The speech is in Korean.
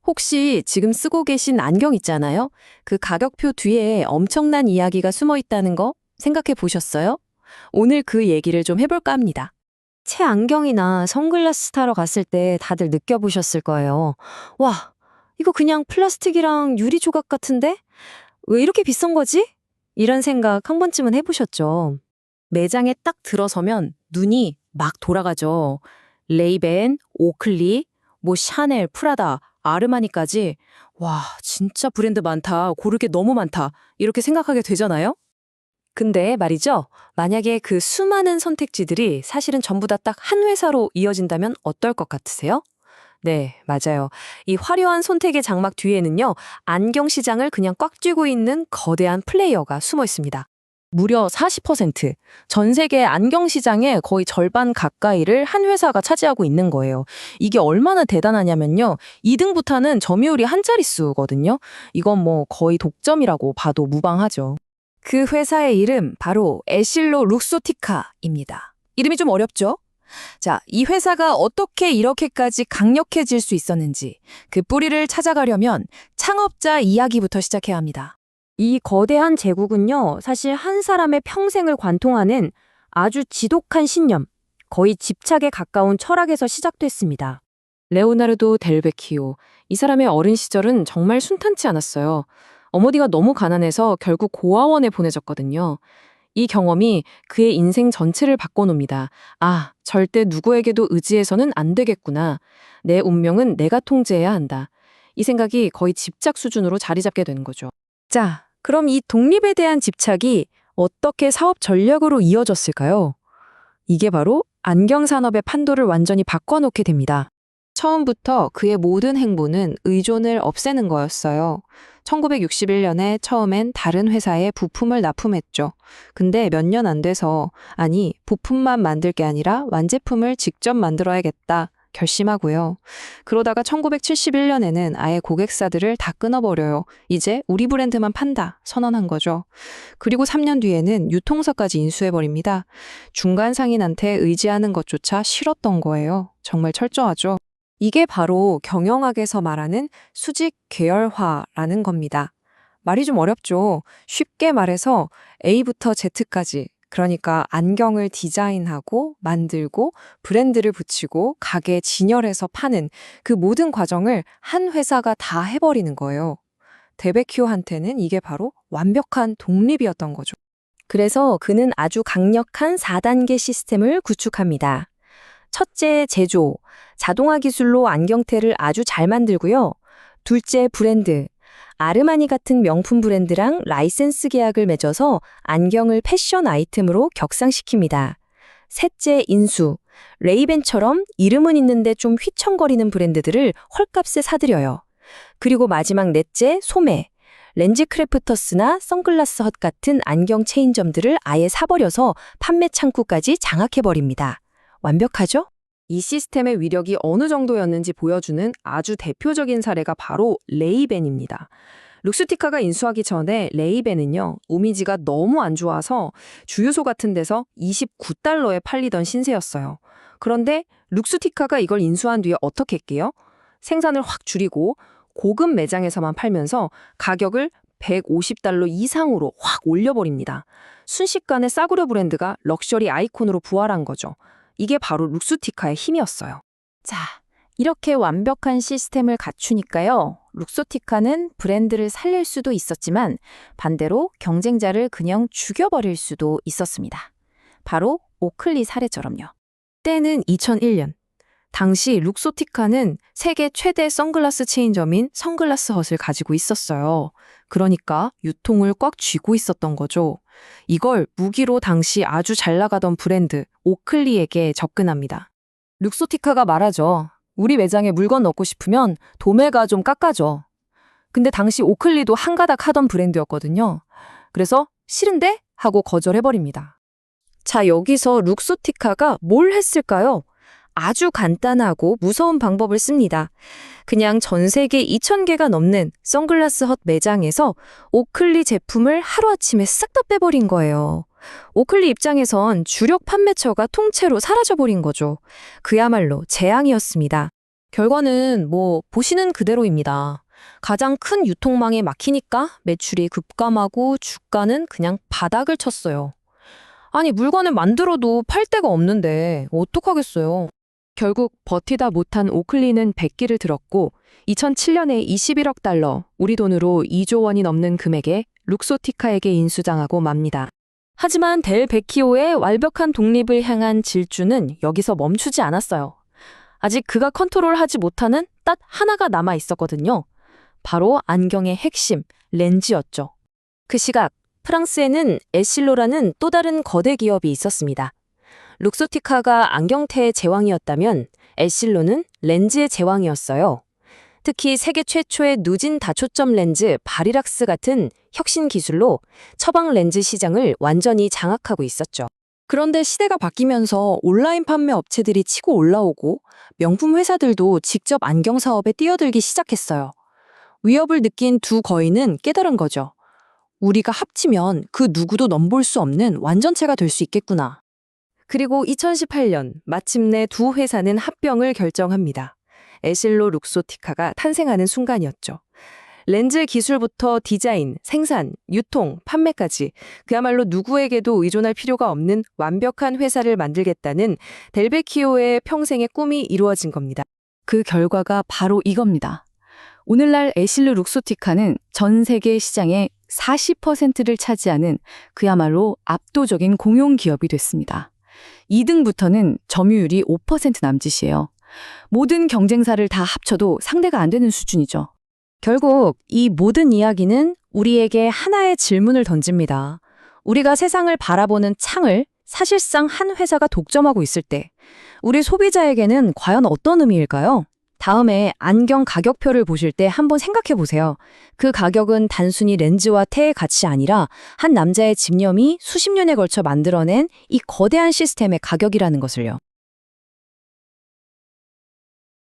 혹시 지금 쓰고 계신 안경 있잖아요? 그 가격표 뒤에 엄청난 이야기가 숨어 있다는 거 생각해 보셨어요? 오늘 그 얘기를 좀 해볼까 합니다. 새 안경이나 선글라스 사러 갔을 때 다들 느껴보셨을 거예요. 와, 이거 그냥 플라스틱이랑 유리 조각 같은데? 왜 이렇게 비싼 거지? 이런 생각 한 번쯤은 해보셨죠? 매장에 딱 들어서면 눈이 막 돌아가죠. 레이벤, 오클리, 뭐 샤넬, 프라다, 아르마니까지 와, 진짜 브랜드 많다. 고를 게 너무 많다. 이렇게 생각하게 되잖아요? 근데 말이죠. 만약에 그 수많은 선택지들이 사실은 전부 다 딱 한 회사로 이어진다면 어떨 것 같으세요? 네, 맞아요. 이 화려한 선택의 장막 뒤에는요, 안경 시장을 그냥 꽉 쥐고 있는 거대한 플레이어가 숨어 있습니다. 무려 40%, 전 세계 안경 시장의 거의 절반 가까이를 한 회사가 차지하고 있는 거예요. 이게 얼마나 대단하냐면요, 2등부터는 점유율이 한 자릿수거든요. 이건 뭐 거의 독점이라고 봐도 무방하죠. 그 회사의 이름 바로 에실로 룩소티카입니다. 이름이 좀 어렵죠? 자, 이 회사가 어떻게 이렇게까지 강력해질 수 있었는지 그 뿌리를 찾아가려면 창업자 이야기부터 시작해야 합니다. 이 거대한 제국은요, 사실 한 사람의 평생을 관통하는 아주 지독한 신념, 거의 집착에 가까운 철학에서 시작됐습니다. 레오나르도 델 베키오. 이 사람의 어린 시절은 정말 순탄치 않았어요. 어머니가 너무 가난해서 결국 고아원에 보내졌거든요. 이 경험이 그의 인생 전체를 바꿔놓습니다. 아, 절대 누구에게도 의지해서는 안 되겠구나. 내 운명은 내가 통제해야 한다. 이 생각이 거의 집착 수준으로 자리 잡게 되는 거죠. 자, 그럼 이 독립에 대한 집착이 어떻게 사업 전략으로 이어졌을까요? 이게 바로 안경 산업의 판도를 완전히 바꿔놓게 됩니다. 처음부터 그의 모든 행보는 의존을 없애는 거였어요. 1961년에 처음엔 다른 회사에 부품을 납품했죠. 근데 몇 년 안 돼서 아니 부품만 만들 게 아니라 완제품을 직접 만들어야겠다 결심하고요. 그러다가 1971년에는 아예 고객사들을 다 끊어버려요. 이제 우리 브랜드만 판다 선언한 거죠. 그리고 3년 뒤에는 유통사까지 인수해버립니다. 중간 상인한테 의지하는 것조차 싫었던 거예요. 정말 철저하죠. 이게 바로 경영학에서 말하는 수직 계열화라는 겁니다. 말이 좀 어렵죠. 쉽게 말해서 A부터 Z까지, 그러니까 안경을 디자인하고 만들고 브랜드를 붙이고 가게 진열해서 파는 그 모든 과정을 한 회사가 다 해버리는 거예요. 데베키오한테는 이게 바로 완벽한 독립이었던 거죠. 그래서 그는 아주 강력한 4단계 시스템을 구축합니다. 첫째, 제조. 자동화 기술로 안경테를 아주 잘 만들고요. 둘째, 브랜드. 아르마니 같은 명품 브랜드랑 라이센스 계약을 맺어서 안경을 패션 아이템으로 격상시킵니다. 셋째, 인수. 레이벤처럼 이름은 있는데 좀 휘청거리는 브랜드들을 헐값에 사들여요. 그리고 마지막 넷째, 소매. 렌즈 크래프터스나 선글라스 헛 같은 안경 체인점들을 아예 사버려서 판매 창구까지 장악해버립니다. 완벽하죠? 이 시스템의 위력이 어느 정도였는지 보여주는 아주 대표적인 사례가 바로 레이벤입니다. 룩스티카가 인수하기 전에 레이벤은요, 이미지가 너무 안 좋아서 주유소 같은 데서 29달러에 팔리던 신세였어요. 그런데 룩스티카가 이걸 인수한 뒤에 어떻게 했게요? 생산을 확 줄이고 고급 매장에서만 팔면서 가격을 150달러 이상으로 확 올려버립니다. 순식간에 싸구려 브랜드가 럭셔리 아이콘으로 부활한 거죠. 이게 바로 룩소티카의 힘이었어요. 자, 이렇게 완벽한 시스템을 갖추니까요. 룩소티카는 브랜드를 살릴 수도 있었지만 반대로 경쟁자를 그냥 죽여버릴 수도 있었습니다. 바로 오클리 사례처럼요. 때는 2001년. 당시 룩소티카는 세계 최대 선글라스 체인점인 선글라스 헛을 가지고 있었어요. 그러니까 유통을 꽉 쥐고 있었던 거죠. 이걸 무기로 당시 아주 잘 나가던 브랜드 오클리에게 접근합니다. 룩소티카가 말하죠. 우리 매장에 물건 넣고 싶으면 도매가 좀 깎아줘. 근데 당시 오클리도 한가닥 하던 브랜드였거든요. 그래서 싫은데? 하고 거절해버립니다. 자, 여기서 룩소티카가 뭘 했을까요? 아주 간단하고 무서운 방법을 씁니다. 그냥 전 세계 2,000개가 넘는 선글라스 헛 매장에서 오클리 제품을 하루아침에 싹 다 빼버린 거예요. 오클리 입장에선 주력 판매처가 통째로 사라져버린 거죠. 그야말로 재앙이었습니다. 결과는 보시는 그대로입니다. 가장 큰 유통망에 막히니까 매출이 급감하고 주가는 그냥 바닥을 쳤어요. 아니, 물건을 만들어도 팔 데가 없는데 어떡하겠어요. 결국 버티다 못한 오클리는 백기를 들었고 2007년에 21억 달러, 우리 돈으로 2조 원이 넘는 금액에 룩소티카에게 인수장하고 맙니다. 하지만 델 베키오의 완벽한 독립을 향한 질주는 여기서 멈추지 않았어요. 아직 그가 컨트롤하지 못하는 딱 하나가 남아 있었거든요. 바로 안경의 핵심, 렌즈였죠. 그 시각 프랑스에는 에실로라는 또 다른 거대 기업이 있었습니다. 룩소티카가 안경테의 제왕이었다면 에실로는 렌즈의 제왕이었어요. 특히 세계 최초의 누진 다초점 렌즈 바리락스 같은 혁신 기술로 처방 렌즈 시장을 완전히 장악하고 있었죠. 그런데 시대가 바뀌면서 온라인 판매 업체들이 치고 올라오고 명품 회사들도 직접 안경 사업에 뛰어들기 시작했어요. 위협을 느낀 두 거인은 깨달은 거죠. 우리가 합치면 그 누구도 넘볼 수 없는 완전체가 될 수 있겠구나. 그리고 2018년 마침내 두 회사는 합병을 결정합니다. 에실로 룩소티카가 탄생하는 순간이었죠. 렌즈 기술부터 디자인, 생산, 유통, 판매까지 그야말로 누구에게도 의존할 필요가 없는 완벽한 회사를 만들겠다는 델베키오의 평생의 꿈이 이루어진 겁니다. 그 결과가 바로 이겁니다. 오늘날 에실르 룩소티카는 전 세계 시장의 40%를 차지하는 그야말로 압도적인 공용 기업이 됐습니다. 2등부터는 점유율이 5% 남짓이에요. 모든 경쟁사를 다 합쳐도 상대가 안 되는 수준이죠. 결국 이 모든 이야기는 우리에게 하나의 질문을 던집니다. 우리가 세상을 바라보는 창을 사실상 한 회사가 독점하고 있을 때 우리 소비자에게는 과연 어떤 의미일까요? 다음에 안경 가격표를 보실 때 한번 생각해 보세요. 그 가격은 단순히 렌즈와 테의 가치 아니라 한 남자의 집념이 수십 년에 걸쳐 만들어낸 이 거대한 시스템의 가격이라는 것을요.